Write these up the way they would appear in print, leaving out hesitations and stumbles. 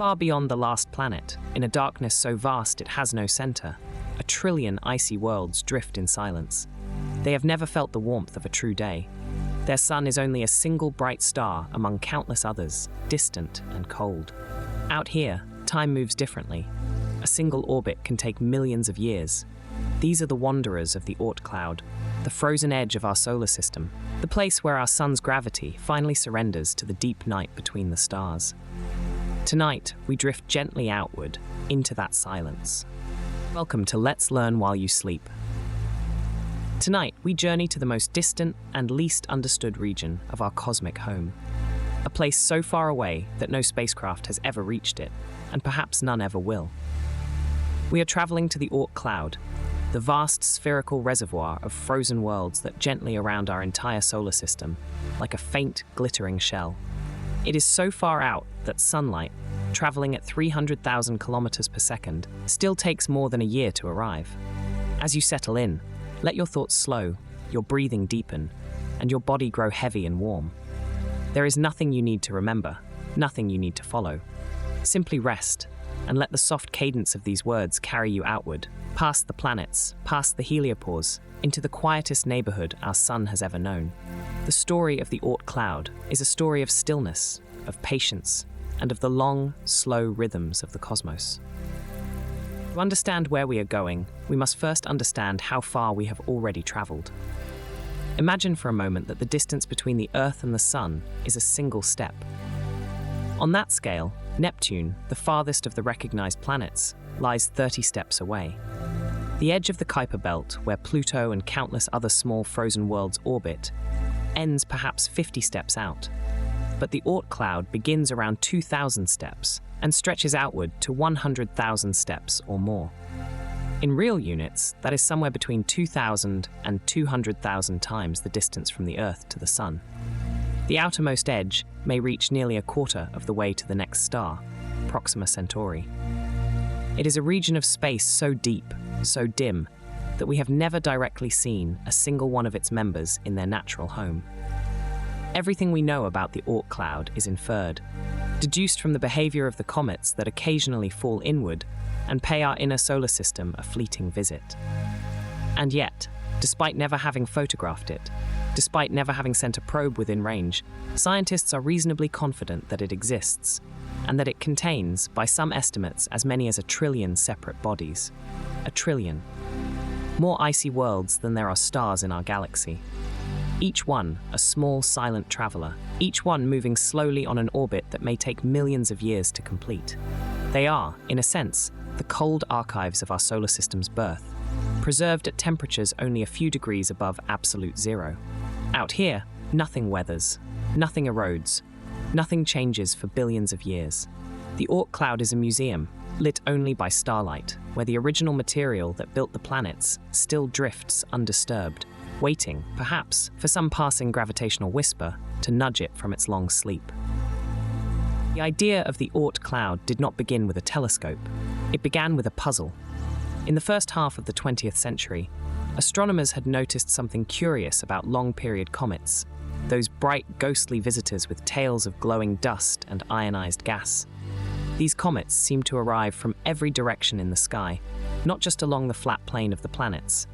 Far beyond the last planet, in a darkness so vast it has no center, 1,000,000,000,000 icy worlds drift in silence. They have never felt the warmth of a true day. Their sun is only a single bright star among countless others, distant and cold. Out here, time moves differently. A single orbit can take millions of years. These are the wanderers of the Oort Cloud, the frozen edge of our solar system, the place where our sun's gravity finally surrenders to the deep night between the stars. Tonight, we drift gently outward into that silence. Welcome to Let's Learn While You Sleep. Tonight, we journey to the most distant and least understood region of our cosmic home. A place so far away that no spacecraft has ever reached it, and perhaps none ever will. We are traveling to the Oort Cloud, the vast spherical reservoir of frozen worlds that gently surround our entire solar system, like a faint, glittering shell. It is so far out that sunlight, traveling at 300,000 kilometers per second, still takes more than a year to arrive. As you settle in, let your thoughts slow, your breathing deepen, and your body grow heavy and warm. There is nothing you need to remember, nothing you need to follow. Simply rest, and let the soft cadence of these words carry you outward, past the planets, past the heliopause, into the quietest neighborhood our sun has ever known. The story of the Oort Cloud is a story of stillness, of patience, and of the long, slow rhythms of the cosmos. To understand where we are going, we must first understand how far we have already traveled. Imagine for a moment that the distance between the Earth and the Sun is a single step. On that scale, Neptune, the farthest of the recognized planets, lies 30 steps away. The edge of the Kuiper Belt, where Pluto and countless other small frozen worlds orbit, ends perhaps 50 steps out. But the Oort Cloud begins around 2,000 steps and stretches outward to 100,000 steps or more. In real units, that is somewhere between 2,000 and 200,000 times the distance from the Earth to the Sun. The outermost edge may reach nearly a quarter of the way to the next star, Proxima Centauri. It is a region of space so deep, so dim, that we have never directly seen a single one of its members in their natural home. Everything we know about the Oort Cloud is inferred, deduced from the behavior of the comets that occasionally fall inward and pay our inner solar system a fleeting visit. And yet, despite never having photographed it, despite never having sent a probe within range, scientists are reasonably confident that it exists, and that it contains, by some estimates, as many as 1,000,000,000,000 separate bodies. 1,000,000,000,000. More icy worlds than there are stars in our galaxy. Each one a small, silent traveler, each one moving slowly on an orbit that may take millions of years to complete. They are, in a sense, the cold archives of our solar system's birth, preserved at temperatures only a few degrees above absolute zero. Out here, nothing weathers, nothing erodes, nothing changes for billions of years. The Oort Cloud is a museum, lit only by starlight, where the original material that built the planets still drifts undisturbed, waiting, perhaps, for some passing gravitational whisper to nudge it from its long sleep. The idea of the Oort Cloud did not begin with a telescope. It began with a puzzle. In the first half of the 20th century, astronomers had noticed something curious about long-period comets, those bright, ghostly visitors with tails of glowing dust and ionized gas. These comets seemed to arrive from every direction in the sky, not just along the flat plane of the planets.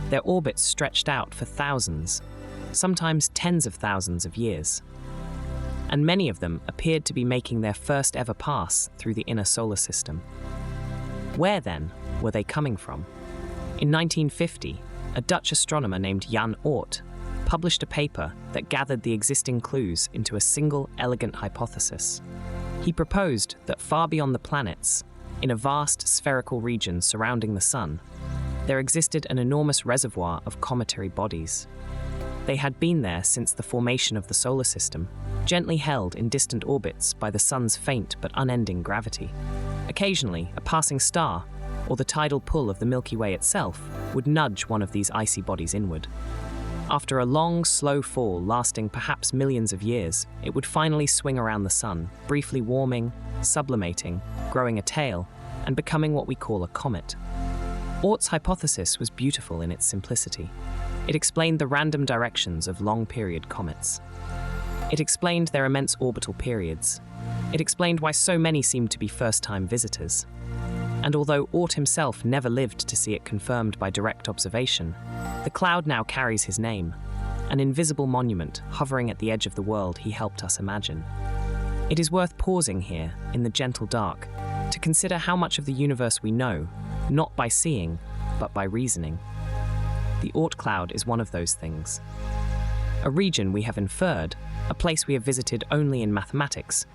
Their orbits stretched out for thousands, sometimes tens of thousands of years. And many of them appeared to be making their first ever pass through the inner solar system. Where, then, were they coming from? In 1950, a Dutch astronomer named Jan Oort published a paper that gathered the existing clues into a single, elegant hypothesis. He proposed that far beyond the planets, in a vast spherical region surrounding the Sun, there existed an enormous reservoir of cometary bodies. They had been there since the formation of the solar system, gently held in distant orbits by the Sun's faint but unending gravity. Occasionally, a passing star, or the tidal pull of the Milky Way itself, would nudge one of these icy bodies inward. After a long, slow fall lasting perhaps millions of years, it would finally swing around the Sun, briefly warming, sublimating, growing a tail, and becoming what we call a comet. Oort's hypothesis was beautiful in its simplicity. It explained the random directions of long-period comets. It explained their immense orbital periods, It explained why so many seemed to be first-time visitors. And although Oort himself never lived to see it confirmed by direct observation, the cloud now carries his name, an invisible monument hovering at the edge of the world he helped us imagine. It is worth pausing here, in the gentle dark, to consider how much of the universe we know, not by seeing, but by reasoning. The Oort Cloud is one of those things. A region we have inferred, a place we have visited only in mathematics,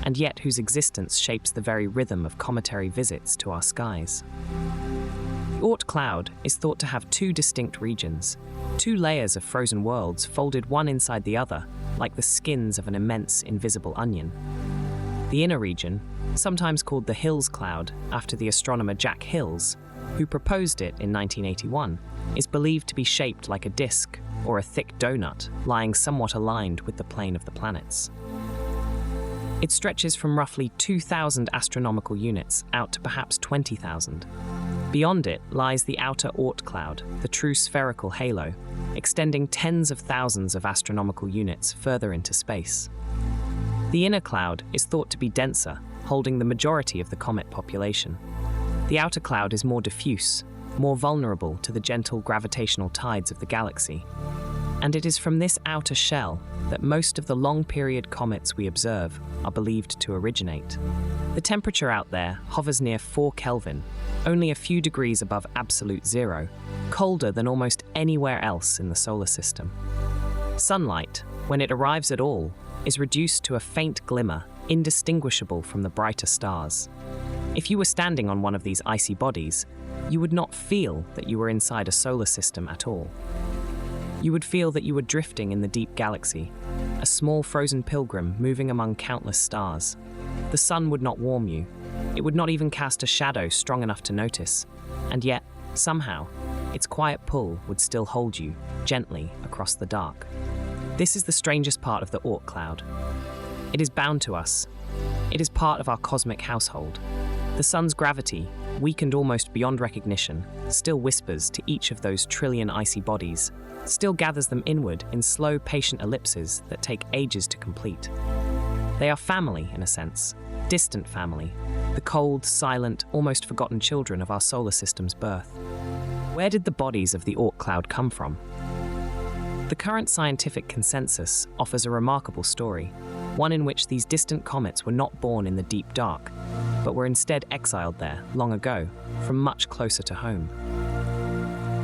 and yet whose existence shapes the very rhythm of cometary visits to our skies. The Oort Cloud is thought to have two distinct regions, two layers of frozen worlds folded one inside the other, like the skins of an immense invisible onion. The inner region, sometimes called the Hills Cloud after the astronomer Jack Hills, who proposed it in 1981, is believed to be shaped like a disk or a thick donut lying somewhat aligned with the plane of the planets. It stretches from roughly 2,000 astronomical units out to perhaps 20,000. Beyond it lies the outer Oort Cloud, the true spherical halo, extending tens of thousands of astronomical units further into space. The inner cloud is thought to be denser, holding the majority of the comet population. The outer cloud is more diffuse, more vulnerable to the gentle gravitational tides of the galaxy. And it is from this outer shell that most of the long-period comets we observe are believed to originate. The temperature out there hovers near 4 Kelvin, only a few degrees above absolute zero, colder than almost anywhere else in the solar system. Sunlight, when it arrives at all, is reduced to a faint glimmer, indistinguishable from the brighter stars. If you were standing on one of these icy bodies, you would not feel that you were inside a solar system at all. You would feel that you were drifting in the deep galaxy, a small frozen pilgrim moving among countless stars. The sun would not warm you. It would not even cast a shadow strong enough to notice. And yet, somehow, its quiet pull would still hold you, gently, across the dark. This is the strangest part of the Oort Cloud. It is bound to us. It is part of our cosmic household. The sun's gravity, weakened almost beyond recognition, still whispers to each of those trillion icy bodies, still gathers them inward in slow, patient ellipses that take ages to complete. They are family, in a sense, distant family, the cold, silent, almost forgotten children of our solar system's birth. Where did the bodies of the Oort Cloud come from? The current scientific consensus offers a remarkable story, one in which these distant comets were not born in the deep dark, but were instead exiled there, long ago, from much closer to home.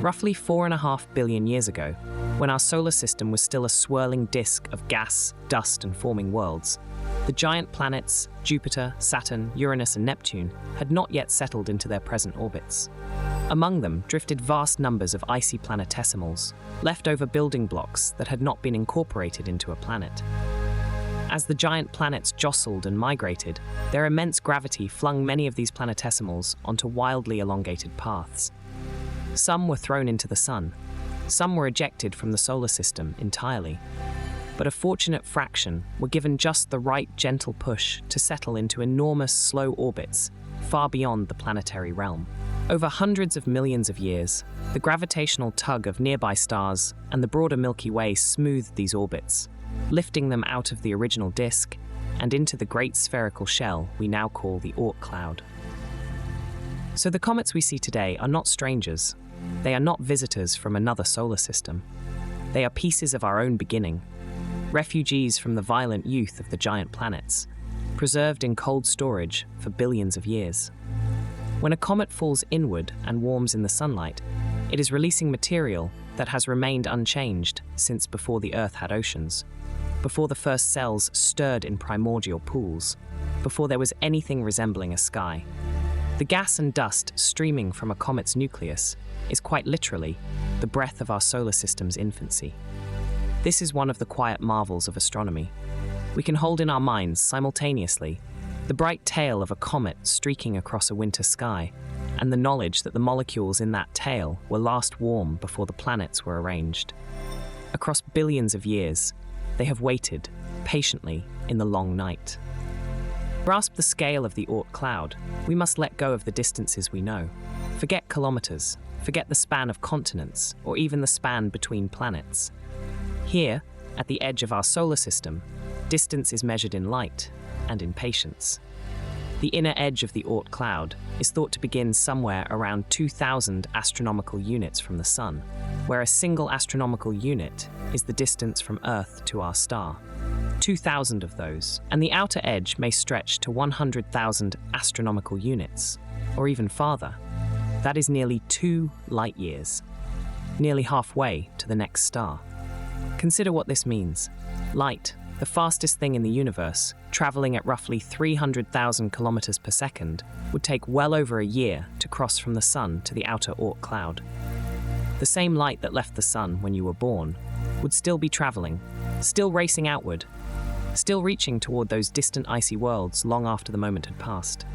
Roughly 4.5 billion years ago, when our solar system was still a swirling disk of gas, dust, and forming worlds, the giant planets, Jupiter, Saturn, Uranus, and Neptune, had not yet settled into their present orbits. Among them drifted vast numbers of icy planetesimals, leftover building blocks that had not been incorporated into a planet. As the giant planets jostled and migrated, their immense gravity flung many of these planetesimals onto wildly elongated paths. Some were thrown into the sun, some were ejected from the solar system entirely, but a fortunate fraction were given just the right gentle push to settle into enormous slow orbits far beyond the planetary realm. Over hundreds of millions of years, the gravitational tug of nearby stars and the broader Milky Way smoothed these orbits, lifting them out of the original disk and into the great spherical shell we now call the Oort Cloud. So the comets we see today are not strangers. They are not visitors from another solar system. They are pieces of our own beginning, refugees from the violent youth of the giant planets, preserved in cold storage for billions of years. When a comet falls inward and warms in the sunlight, it is releasing material that has remained unchanged since before the Earth had oceans, before the first cells stirred in primordial pools, before there was anything resembling a sky. The gas and dust streaming from a comet's nucleus is quite literally the breath of our solar system's infancy. This is one of the quiet marvels of astronomy. We can hold in our minds simultaneously the bright tail of a comet streaking across a winter sky, and the knowledge that the molecules in that tail were last warm before the planets were arranged. Across billions of years, they have waited, patiently, in the long night. To grasp the scale of the Oort Cloud, we must let go of the distances we know. Forget kilometers, forget the span of continents, or even the span between planets. Here, at the edge of our solar system, Distance is measured in light and in patience. The inner edge of the Oort Cloud is thought to begin somewhere around 2,000 astronomical units from the Sun, where a single astronomical unit is the distance from Earth to our star. 2,000 of those, and the outer edge may stretch to 100,000 astronomical units, or even farther. That is nearly 2 light years, nearly halfway to the next star. Consider what this means. Light, the fastest thing in the universe, traveling at roughly 300,000 kilometers per second, would take well over a year to cross from the Sun to the outer Oort Cloud. The same light that left the Sun when you were born would still be traveling, still racing outward, still reaching toward those distant icy worlds long after the moment had passed.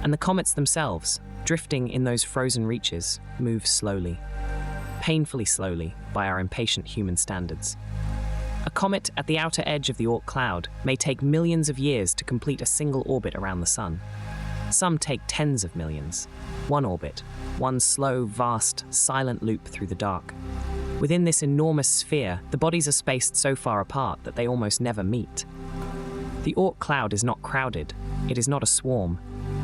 And the comets themselves, drifting in those frozen reaches, move slowly, painfully slowly by our impatient human standards. A comet at the outer edge of the Oort Cloud may take millions of years to complete a single orbit around the Sun. Some take tens of millions. One orbit, one slow, vast, silent loop through the dark. Within this enormous sphere, the bodies are spaced so far apart that they almost never meet. The Oort Cloud is not crowded. It is not a swarm.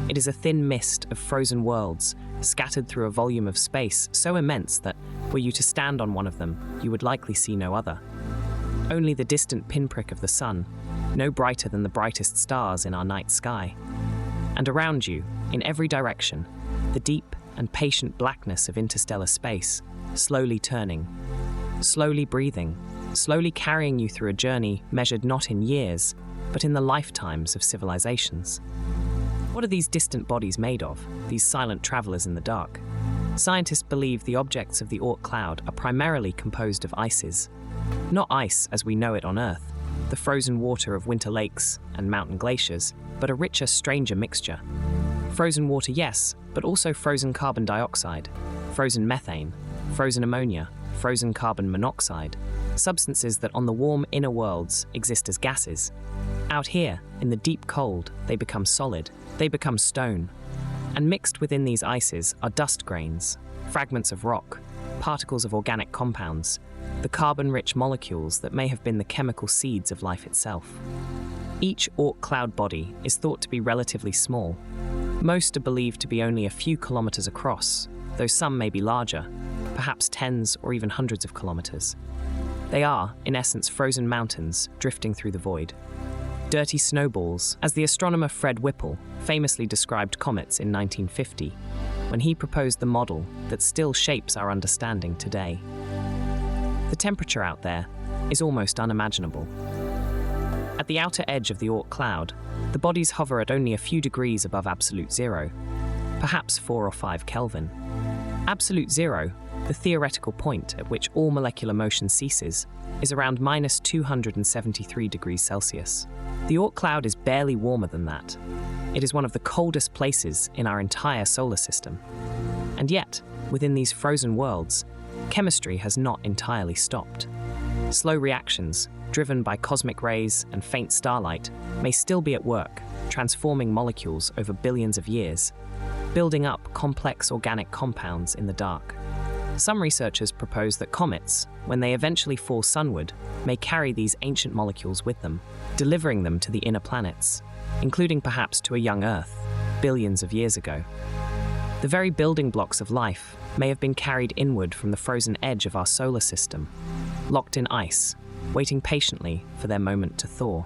It is a thin mist of frozen worlds, scattered through a volume of space so immense that, were you to stand on one of them, you would likely see no other. Only the distant pinprick of the Sun, no brighter than the brightest stars in our night sky. And around you, in every direction, the deep and patient blackness of interstellar space, slowly turning, slowly breathing, slowly carrying you through a journey measured not in years, but in the lifetimes of civilizations. What are these distant bodies made of, these silent travelers in the dark? Scientists believe the objects of the Oort Cloud are primarily composed of ices. Not ice as we know it on Earth, the frozen water of winter lakes and mountain glaciers, but a richer, stranger mixture. Frozen water, yes, but also frozen carbon dioxide, frozen methane, frozen ammonia, frozen carbon monoxide, substances that on the warm inner worlds exist as gases. Out here, in the deep cold, they become solid, they become stone. And mixed within these ices are dust grains, fragments of rock, particles of organic compounds, the carbon-rich molecules that may have been the chemical seeds of life itself. Each Oort Cloud body is thought to be relatively small. Most are believed to be only a few kilometers across, though some may be larger, perhaps tens or even hundreds of kilometers. They are, in essence, frozen mountains drifting through the void. Dirty snowballs, as the astronomer Fred Whipple famously described comets in 1950, when he proposed the model that still shapes our understanding today. The temperature out there is almost unimaginable. At the outer edge of the Oort Cloud, the bodies hover at only a few degrees above absolute zero, perhaps 4 or 5 Kelvin. Absolute zero, the theoretical point at which all molecular motion ceases, is around minus 273 degrees Celsius. The Oort Cloud is barely warmer than that. It is one of the coldest places in our entire solar system. And yet, within these frozen worlds, chemistry has not entirely stopped. Slow reactions, driven by cosmic rays and faint starlight, may still be at work, transforming molecules over billions of years, building up complex organic compounds in the dark. Some researchers propose that comets, when they eventually fall sunward, may carry these ancient molecules with them, delivering them to the inner planets, including perhaps to a young Earth, billions of years ago. The very building blocks of life may have been carried inward from the frozen edge of our solar system, locked in ice, waiting patiently for their moment to thaw.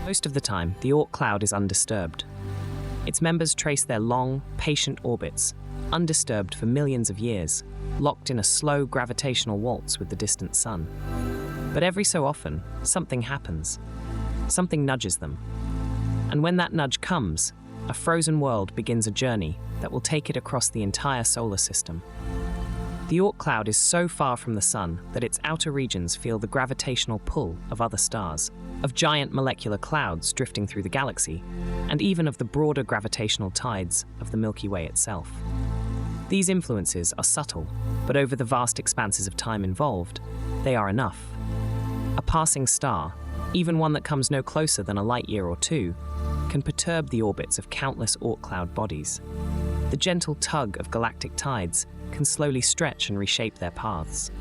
Most of the time, the Oort Cloud is undisturbed. Its members trace their long, patient orbits, undisturbed for millions of years, locked in a slow gravitational waltz with the distant Sun. But every so often, something happens. Something nudges them. And when that nudge comes, a frozen world begins a journey that will take it across the entire solar system. The Oort Cloud is so far from the Sun that its outer regions feel the gravitational pull of other stars, of giant molecular clouds drifting through the galaxy, and even of the broader gravitational tides of the Milky Way itself. These influences are subtle, but over the vast expanses of time involved, they are enough. A passing star, even one that comes no closer than a light year or two, can perturb the orbits of countless Oort Cloud bodies. The gentle tug of galactic tides can slowly stretch and reshape their paths.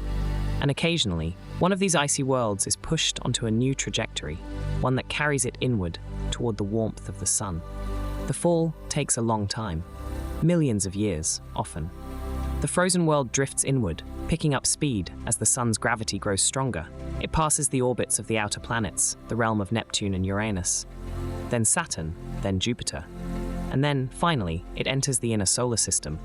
And occasionally, one of these icy worlds is pushed onto a new trajectory, one that carries it inward toward the warmth of the sun. The fall takes a long time, millions of years, often. The frozen world drifts inward, picking up speed as the sun's gravity grows stronger. It passes the orbits of the outer planets, the realm of Neptune and Uranus, then Saturn, then Jupiter. And then, finally, it enters the inner solar system,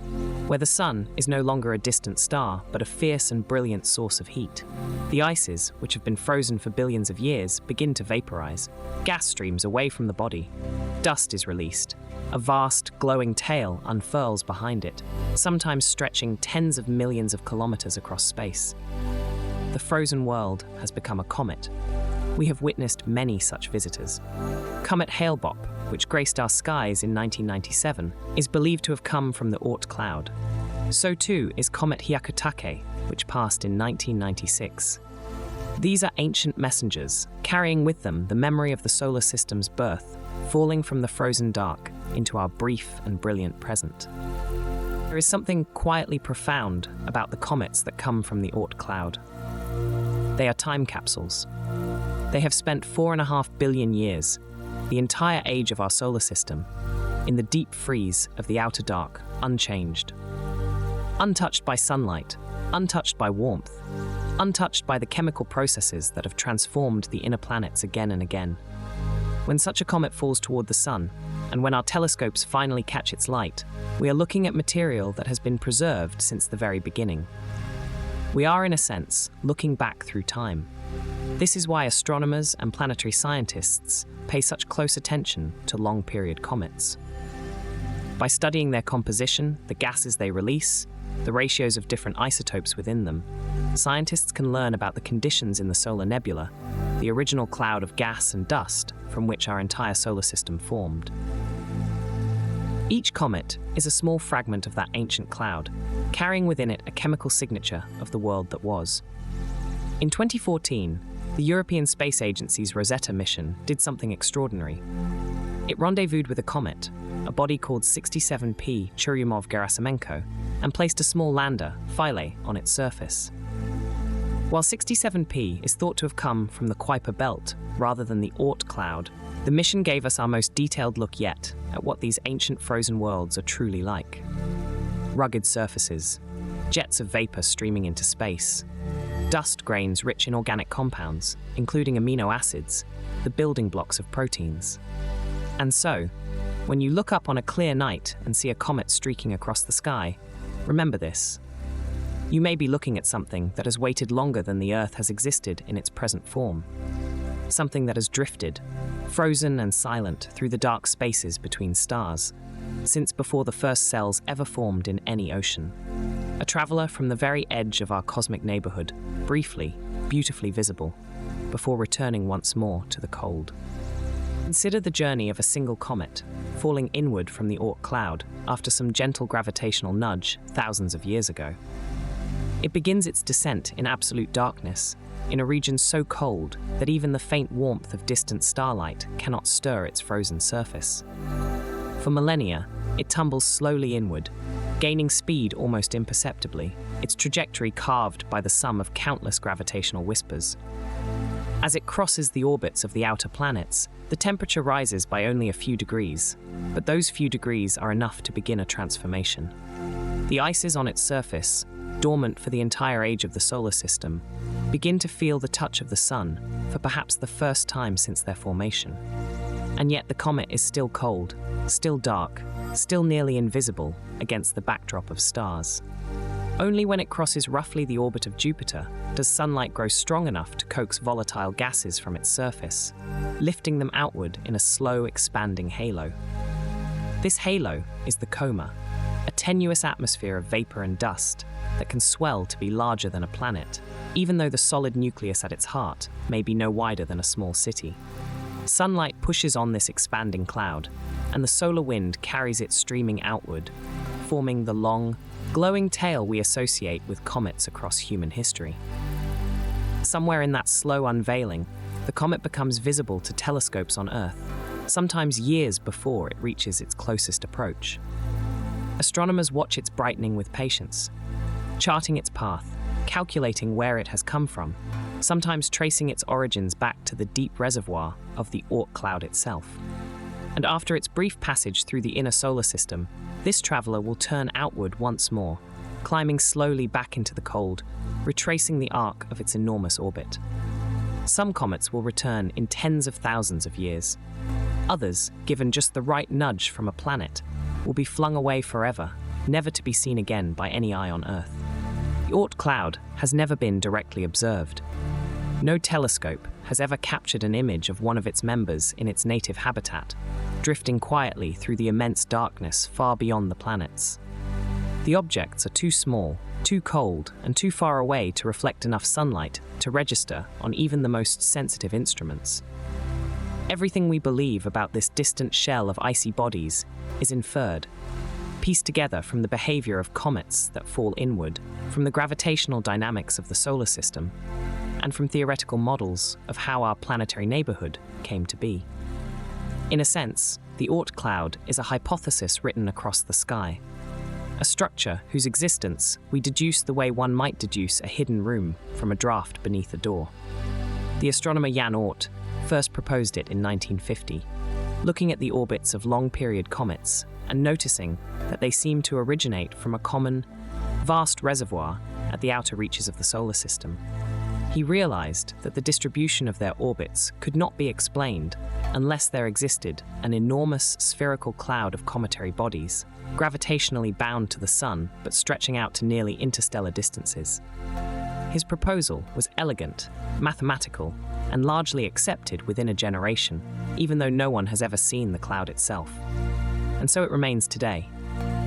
where the sun is no longer a distant star, but a fierce and brilliant source of heat. The ices, which have been frozen for billions of years, begin to vaporize. Gas streams away from the body. Dust is released. A vast, glowing tail unfurls behind it, sometimes stretching tens of millions of kilometers across space. The frozen world has become a comet. We have witnessed many such visitors. Comet Hale-Bopp, which graced our skies in 1997, is believed to have come from the Oort Cloud. So too is Comet Hyakutake, which passed in 1996. These are ancient messengers, carrying with them the memory of the solar system's birth, falling from the frozen dark into our brief and brilliant present. There is something quietly profound about the comets that come from the Oort Cloud. They are time capsules. They have spent 4.5 billion years, the entire age of our solar system, in the deep freeze of the outer dark, unchanged. Untouched by sunlight, untouched by warmth, untouched by the chemical processes that have transformed the inner planets again and again. When such a comet falls toward the sun, and when our telescopes finally catch its light, we are looking at material that has been preserved since the very beginning. We are, in a sense, looking back through time. This is why astronomers and planetary scientists pay such close attention to long-period comets. By studying their composition, the gases they release, the ratios of different isotopes within them, scientists can learn about the conditions in the solar nebula, the original cloud of gas and dust from which our entire solar system formed. Each comet is a small fragment of that ancient cloud, carrying within it a chemical signature of the world that was. In 2014, the European Space Agency's Rosetta mission did something extraordinary. It rendezvoused with a comet, a body called 67P Churyumov-Gerasimenko, and placed a small lander, Philae, on its surface. While 67P is thought to have come from the Kuiper Belt rather than the Oort Cloud, the mission gave us our most detailed look yet at what these ancient frozen worlds are truly like. Rugged surfaces, jets of vapor streaming into space, dust grains rich in organic compounds, including amino acids, the building blocks of proteins. And so, when you look up on a clear night and see a comet streaking across the sky, remember this. You may be looking at something that has waited longer than the Earth has existed in its present form. Something that has drifted, frozen and silent through the dark spaces between stars, since before the first cells ever formed in any ocean. A traveler from the very edge of our cosmic neighborhood, briefly, beautifully visible, before returning once more to the cold. Consider the journey of a single comet, falling inward from the Oort Cloud after some gentle gravitational nudge thousands of years ago. It begins its descent in absolute darkness, in a region so cold that even the faint warmth of distant starlight cannot stir its frozen surface. For millennia, it tumbles slowly inward, gaining speed almost imperceptibly, its trajectory carved by the sum of countless gravitational whispers. As it crosses the orbits of the outer planets, the temperature rises by only a few degrees, but those few degrees are enough to begin a transformation. The ices on its surface, dormant for the entire age of the solar system, begin to feel the touch of the sun for perhaps the first time since their formation. And yet the comet is still cold, still dark, still nearly invisible against the backdrop of stars. Only when it crosses roughly the orbit of Jupiter does sunlight grow strong enough to coax volatile gases from its surface, lifting them outward in a slow, expanding halo. This halo is the coma, a tenuous atmosphere of vapor and dust that can swell to be larger than a planet, even though the solid nucleus at its heart may be no wider than a small city. Sunlight pushes on this expanding cloud, and the solar wind carries it streaming outward, forming the long, glowing tail we associate with comets across human history. Somewhere in that slow unveiling, the comet becomes visible to telescopes on Earth, sometimes years before it reaches its closest approach. Astronomers watch its brightening with patience, charting its path, calculating where it has come from, sometimes tracing its origins back to the deep reservoir of the Oort Cloud itself. And after its brief passage through the inner solar system, this traveler will turn outward once more, climbing slowly back into the cold, retracing the arc of its enormous orbit. Some comets will return in tens of thousands of years. Others, given just the right nudge from a planet, will be flung away forever, never to be seen again by any eye on Earth. The Oort Cloud has never been directly observed. No telescope has ever captured an image of one of its members in its native habitat, drifting quietly through the immense darkness far beyond the planets. The objects are too small, too cold, and too far away to reflect enough sunlight to register on even the most sensitive instruments. Everything we believe about this distant shell of icy bodies is inferred, pieced together from the behavior of comets that fall inward, from the gravitational dynamics of the solar system, and from theoretical models of how our planetary neighborhood came to be. In a sense, the Oort Cloud is a hypothesis written across the sky, a structure whose existence we deduce the way one might deduce a hidden room from a draft beneath a door. The astronomer Jan Oort first proposed it in 1950, looking at the orbits of long-period comets and noticing that they seem to originate from a common, vast reservoir at the outer reaches of the solar system. He realized that the distribution of their orbits could not be explained unless there existed an enormous spherical cloud of cometary bodies, gravitationally bound to the Sun but stretching out to nearly interstellar distances. His proposal was elegant, mathematical, and largely accepted within a generation, even though no one has ever seen the cloud itself. And so it remains today,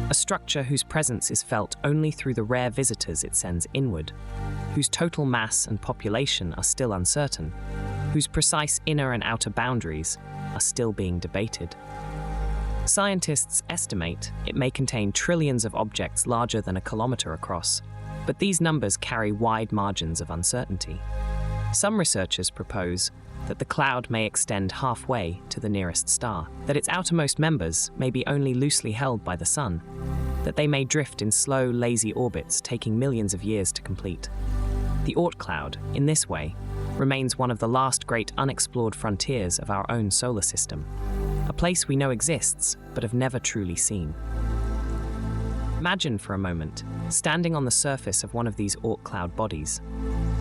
a structure whose presence is felt only through the rare visitors it sends inward, whose total mass and population are still uncertain, whose precise inner and outer boundaries are still being debated. Scientists estimate it may contain trillions of objects larger than a kilometer across, but these numbers carry wide margins of uncertainty. Some researchers propose that the cloud may extend halfway to the nearest star, that its outermost members may be only loosely held by the Sun, that they may drift in slow, lazy orbits taking millions of years to complete. The Oort Cloud, in this way, remains one of the last great unexplored frontiers of our own solar system, a place we know exists but have never truly seen. Imagine for a moment, standing on the surface of one of these Oort Cloud bodies.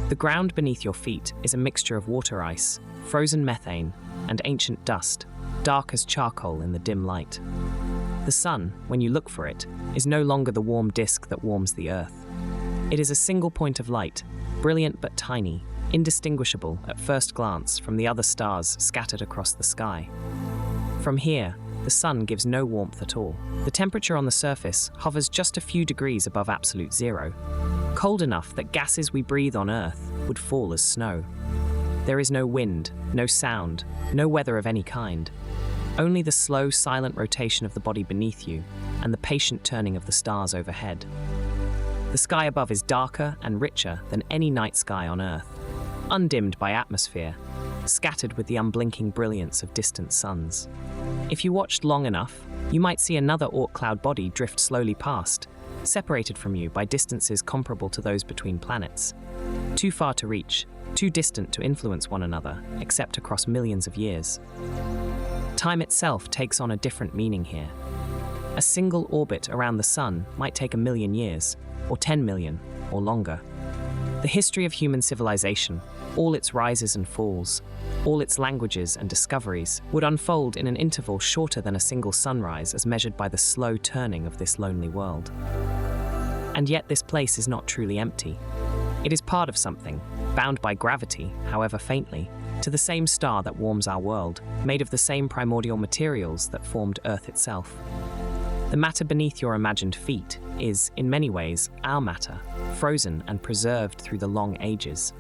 The ground beneath your feet is a mixture of water ice, frozen methane, and ancient dust, dark as charcoal in the dim light. The Sun, when you look for it, is no longer the warm disk that warms the Earth. It is a single point of light, brilliant but tiny, indistinguishable at first glance from the other stars scattered across the sky. From here, the Sun gives no warmth at all. The temperature on the surface hovers just a few degrees above absolute zero, cold enough that gases we breathe on Earth would fall as snow. There is no wind, no sound, no weather of any kind. Only the slow, silent rotation of the body beneath you and the patient turning of the stars overhead. The sky above is darker and richer than any night sky on Earth, undimmed by atmosphere, scattered with the unblinking brilliance of distant suns. If you watched long enough, you might see another Oort Cloud body drift slowly past, separated from you by distances comparable to those between planets. Too far to reach, too distant to influence one another, except across millions of years. Time itself takes on a different meaning here. A single orbit around the Sun might take 1,000,000 years, or 10 million, or longer. The history of human civilization, all its rises and falls, all its languages and discoveries, would unfold in an interval shorter than a single sunrise as measured by the slow turning of this lonely world. And yet this place is not truly empty. It is part of something, bound by gravity, however faintly, to the same star that warms our world, made of the same primordial materials that formed Earth itself. The matter beneath your imagined feet is, in many ways, our matter, frozen and preserved through the long ages.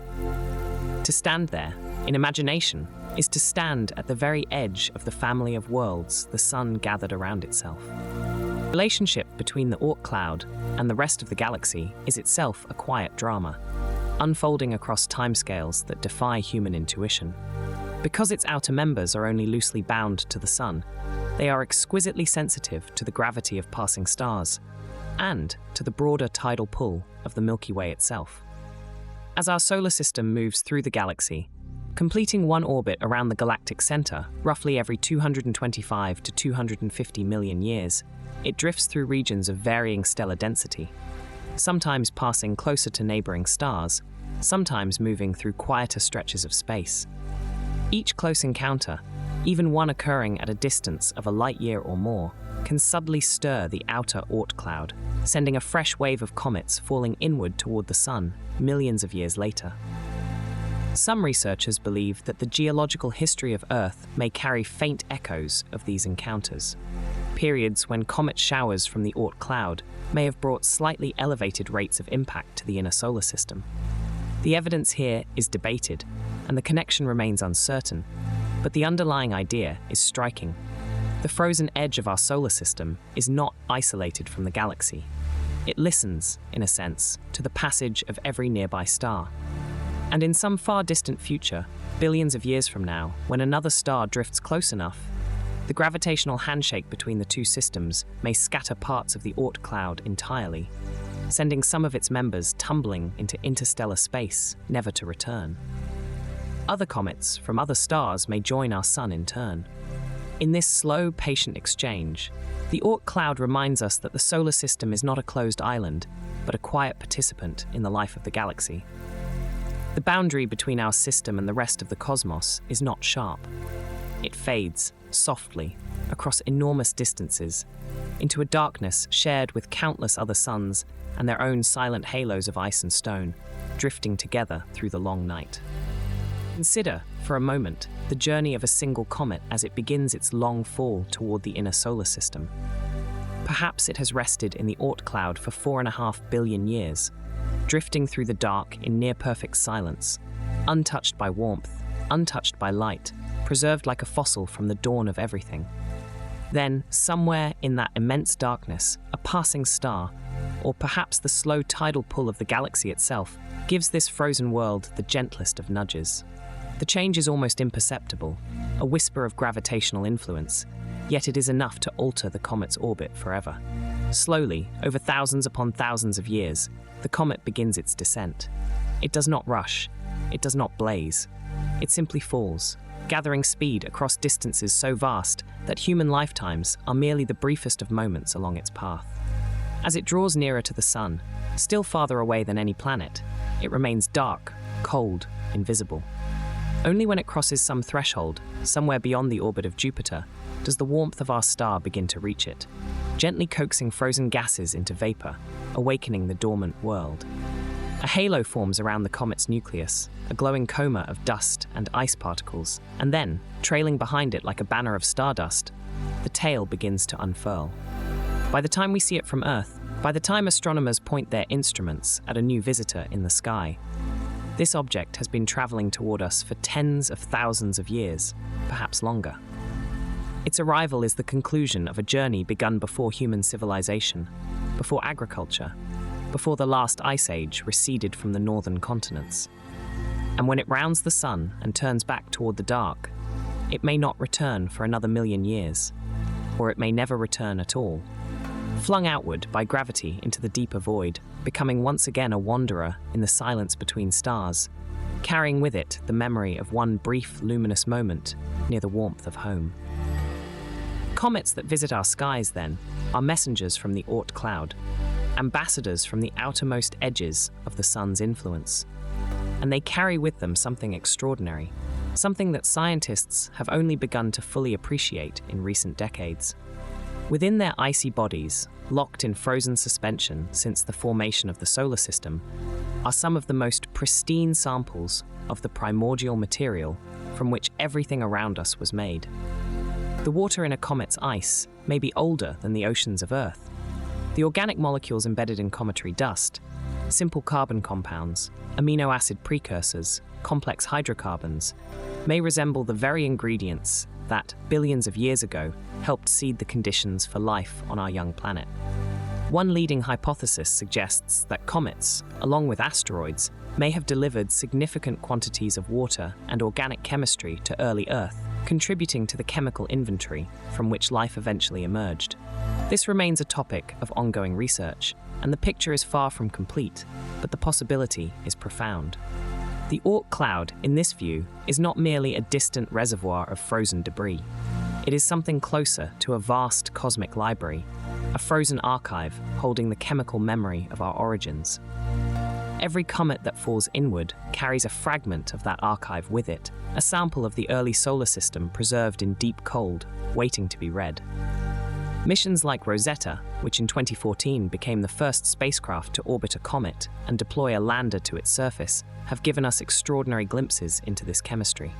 To stand there, in imagination, is to stand at the very edge of the family of worlds the Sun gathered around itself. The relationship between the Oort Cloud and the rest of the galaxy is itself a quiet drama, unfolding across timescales that defy human intuition. Because its outer members are only loosely bound to the Sun, they are exquisitely sensitive to the gravity of passing stars and to the broader tidal pull of the Milky Way itself. As our solar system moves through the galaxy, completing one orbit around the galactic center, roughly every 225 to 250 million years, it drifts through regions of varying stellar density, sometimes passing closer to neighboring stars, sometimes moving through quieter stretches of space. Each close encounter, even one occurring at a distance of a light year or more, can suddenly stir the outer Oort Cloud, sending a fresh wave of comets falling inward toward the Sun millions of years later. Some researchers believe that the geological history of Earth may carry faint echoes of these encounters. Periods when comet showers from the Oort Cloud may have brought slightly elevated rates of impact to the inner solar system. The evidence here is debated, and the connection remains uncertain, but the underlying idea is striking. The frozen edge of our solar system is not isolated from the galaxy. It listens, in a sense, to the passage of every nearby star. And in some far distant future, billions of years from now, when another star drifts close enough, the gravitational handshake between the two systems may scatter parts of the Oort Cloud entirely, sending some of its members tumbling into interstellar space, never to return. Other comets from other stars may join our Sun in turn. In this slow, patient exchange, the Oort Cloud reminds us that the solar system is not a closed island, but a quiet participant in the life of the galaxy. The boundary between our system and the rest of the cosmos is not sharp. It fades, softly, across enormous distances, into a darkness shared with countless other suns and their own silent halos of ice and stone, drifting together through the long night. Consider, for a moment, the journey of a single comet as it begins its long fall toward the inner solar system. Perhaps it has rested in the Oort Cloud for 4.5 billion years, drifting through the dark in near-perfect silence, untouched by warmth, untouched by light, preserved like a fossil from the dawn of everything. Then, somewhere in that immense darkness, a passing star, or perhaps the slow tidal pull of the galaxy itself, gives this frozen world the gentlest of nudges. The change is almost imperceptible, a whisper of gravitational influence, yet it is enough to alter the comet's orbit forever. Slowly, over thousands upon thousands of years, the comet begins its descent. It does not rush, it does not blaze. It simply falls, gathering speed across distances so vast that human lifetimes are merely the briefest of moments along its path. As it draws nearer to the Sun, still farther away than any planet, it remains dark, cold, invisible. Only when it crosses some threshold, somewhere beyond the orbit of Jupiter, does the warmth of our star begin to reach it, gently coaxing frozen gases into vapor, awakening the dormant world. A halo forms around the comet's nucleus, a glowing coma of dust and ice particles, and then, trailing behind it like a banner of stardust, the tail begins to unfurl. By the time we see it from Earth, by the time astronomers point their instruments at a new visitor in the sky, this object has been traveling toward us for tens of thousands of years, perhaps longer. Its arrival is the conclusion of a journey begun before human civilization, before agriculture, before the last ice age receded from the northern continents. And when it rounds the Sun and turns back toward the dark, it may not return for another million years, or it may never return at all. Flung outward by gravity into the deeper void, becoming once again a wanderer in the silence between stars, carrying with it the memory of one brief luminous moment near the warmth of home. Comets that visit our skies, then, are messengers from the Oort Cloud, ambassadors from the outermost edges of the Sun's influence. And they carry with them something extraordinary, something that scientists have only begun to fully appreciate in recent decades. Within their icy bodies, locked in frozen suspension since the formation of the solar system, are some of the most pristine samples of the primordial material from which everything around us was made. The water in a comet's ice may be older than the oceans of Earth. The organic molecules embedded in cometary dust, simple carbon compounds, amino acid precursors, complex hydrocarbons, may resemble the very ingredients that, billions of years ago, helped seed the conditions for life on our young planet. One leading hypothesis suggests that comets, along with asteroids, may have delivered significant quantities of water and organic chemistry to early Earth, contributing to the chemical inventory from which life eventually emerged. This remains a topic of ongoing research, and the picture is far from complete, but the possibility is profound. The Oort Cloud, in this view, is not merely a distant reservoir of frozen debris. It is something closer to a vast cosmic library, a frozen archive holding the chemical memory of our origins. Every comet that falls inward carries a fragment of that archive with it, a sample of the early solar system preserved in deep cold, waiting to be read. Missions like Rosetta, which in 2014 became the first spacecraft to orbit a comet and deploy a lander to its surface, have given us extraordinary glimpses into this chemistry.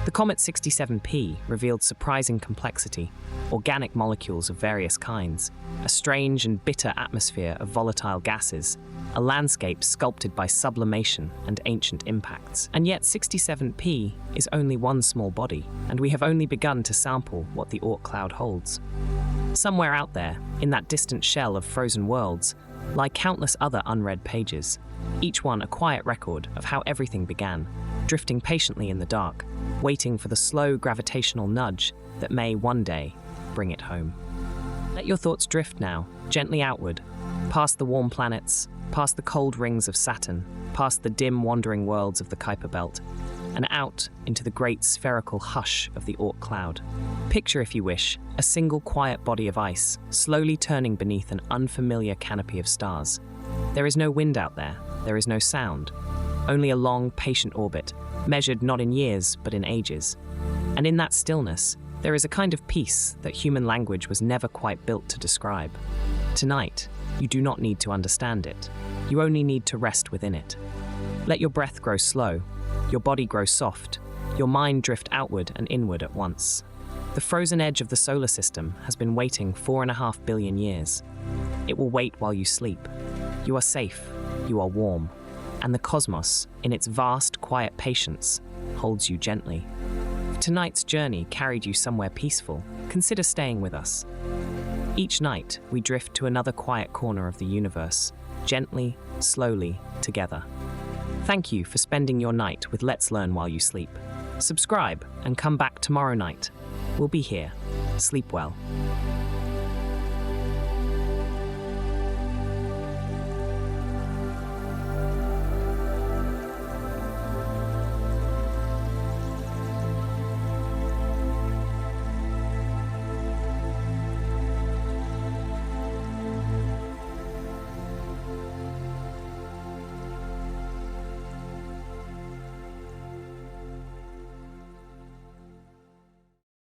The Comet 67P revealed surprising complexity, organic molecules of various kinds, a strange and bitter atmosphere of volatile gases, a landscape sculpted by sublimation and ancient impacts. And yet 67P is only one small body, and we have only begun to sample what the Oort Cloud holds. Somewhere out there, in that distant shell of frozen worlds, lie countless other unread pages, each one a quiet record of how everything began, drifting patiently in the dark, waiting for the slow gravitational nudge that may one day bring it home. Let your thoughts drift now, gently outward, past the warm planets, past the cold rings of Saturn, past the dim wandering worlds of the Kuiper Belt, and out into the great spherical hush of the Oort Cloud. Picture, if you wish, a single quiet body of ice, slowly turning beneath an unfamiliar canopy of stars. There is no wind out there is no sound, only a long, patient orbit, measured not in years, but in ages. And in that stillness, there is a kind of peace that human language was never quite built to describe. Tonight, you do not need to understand it. You only need to rest within it. Let your breath grow slow, your body grow soft, your mind drift outward and inward at once. The frozen edge of the solar system has been waiting 4.5 billion years. It will wait while you sleep. You are safe, you are warm, and the cosmos, in its vast, quiet patience, holds you gently. If tonight's journey carried you somewhere peaceful, consider staying with us. Each night, we drift to another quiet corner of the universe, gently, slowly, together. Thank you for spending your night with Let's Learn While You Sleep. Subscribe and come back tomorrow night. We'll be here. Sleep well.